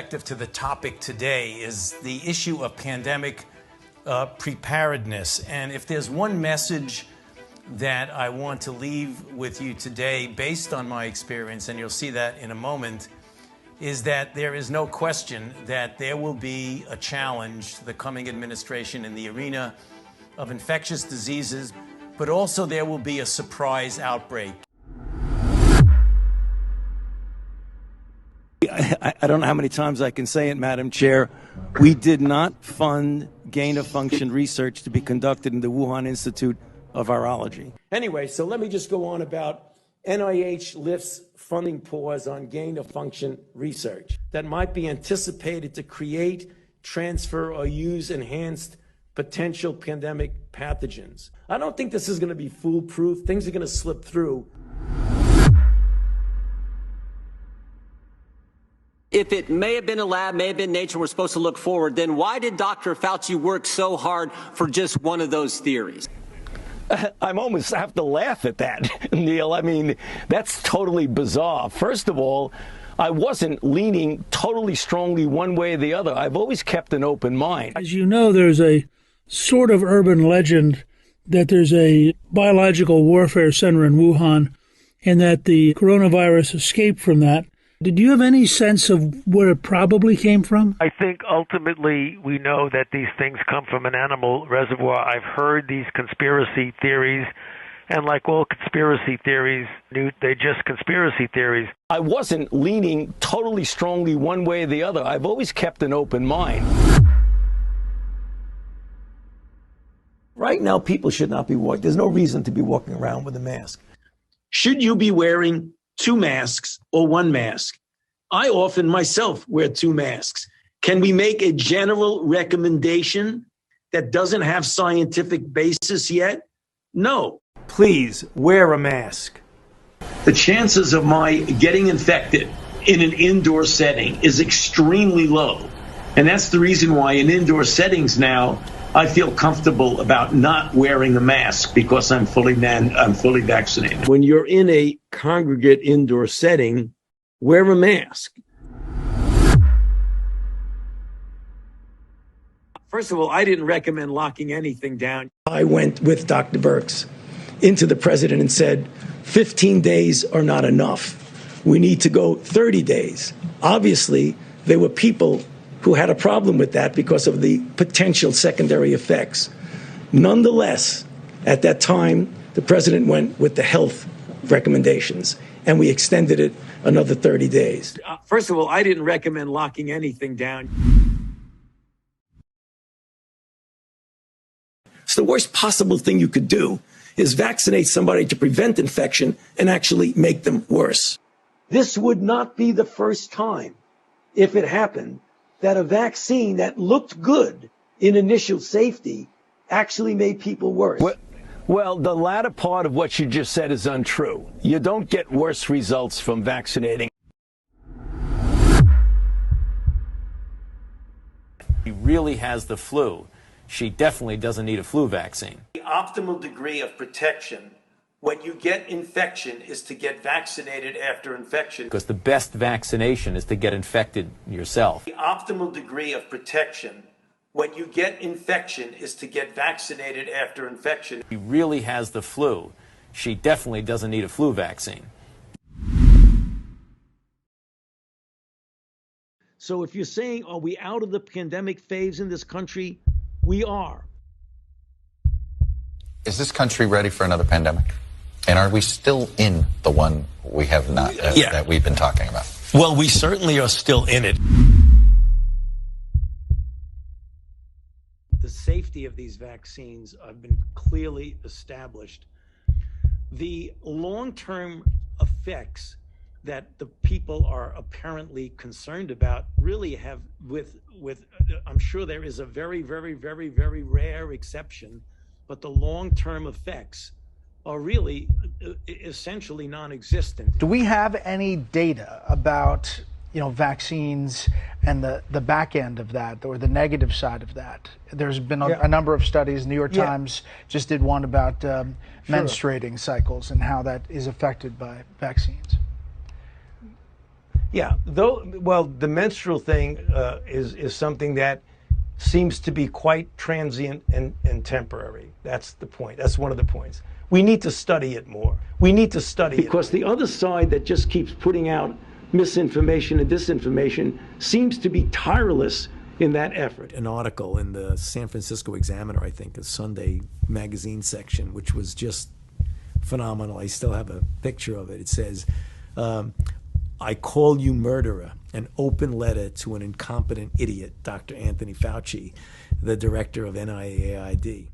To the topic today is the issue of pandemic preparedness. And if there's one message that I want to leave with you today, based on my experience, and you'll see that in a moment, is that there is no question that there will be a challenge to the coming administration in the arena of infectious diseases, but also there will be a surprise outbreak. I don't know how many times I can say it, Madam Chair. We did not fund gain-of-function research to be conducted in the Wuhan Institute of Virology. Anyway, so let me just go on about NIH lifts funding pause on gain-of-function research that might be anticipated to create, transfer, or use enhanced potential pandemic pathogens. I don't think this is going to be foolproof. Things are going to slip through. If it may have been a lab, may have been nature, we're supposed to look forward, then why did Dr. Fauci work so hard for just one of those theories? I'm almost have to laugh at that, Neil. I mean, that's totally bizarre. First of all, I wasn't leaning totally strongly one way or the other. I've always kept an open mind. As you know, there's a sort of urban legend that there's a biological warfare center in Wuhan and that the coronavirus escaped from that. Did you have any sense of where it probably came from? I think ultimately we know that these things come from an animal reservoir. I've heard these conspiracy theories, and like all conspiracy theories, they're just conspiracy theories. I wasn't leaning totally strongly one way or the other. I've always kept an open mind. Right now, people should not be walking. There's no reason to be walking around with a mask. Should you be wearing 2 masks or 1 mask? I often myself wear 2 masks. Can we make a general recommendation that doesn't have scientific basis yet? No. Please wear a mask. The chances of my getting infected in an indoor setting is extremely low. And that's the reason why in indoor settings now, I feel comfortable about not wearing a mask because I'm fully vaccinated. When you're in a congregate indoor setting, wear a mask. First of all, I didn't recommend locking anything down. I went with Dr. Birx into the president and said, 15 days are not enough. We need to go 30 days. Obviously, there were people who had a problem with that because of the potential secondary effects. Nonetheless, at that time, the president went with the health recommendations, and we extended it another 30 days. First of all, I didn't recommend locking anything down. So the worst possible thing you could do is vaccinate somebody to prevent infection and actually make them worse. This would not be the first time, if it happened, that a vaccine that looked good in initial safety actually made people worse. Well, the latter part of what you just said is untrue. You don't get worse results from vaccinating. She really has the flu. She definitely doesn't need a flu vaccine. The optimal degree of protection when you get infection is to get vaccinated after infection. Because the best vaccination is to get infected yourself. The optimal degree of protection when you get infection is to get vaccinated after infection. She really has the flu. She definitely doesn't need a flu vaccine. So if you're saying, are we out of the pandemic phase in this country? We are. Is this country ready for another pandemic? And are we still in the one we have not, that we've been talking about? Well, we certainly are still in it. The safety of these vaccines have been clearly established. The long-term effects that the people are apparently concerned about really have I'm sure there is a very, very, very, very rare exception, but the long-term effects are really essentially non-existent. Do we have any data about, vaccines and the back end of that, or the negative side of that? There's been a number of studies. New York Times just did one about menstruating cycles and how that is affected by vaccines. Yeah, well, the menstrual thing is something that seems to be quite transient and temporary. That's the point. That's one of the points. We need to study it more. We need to study it. Because the other side that just keeps putting out misinformation and disinformation seems to be tireless in that effort. An article in the San Francisco Examiner, I think, a Sunday magazine section, which was just phenomenal. I still have a picture of it. It says, I call you murderer, an open letter to an incompetent idiot, Dr. Anthony Fauci, the director of NIAID.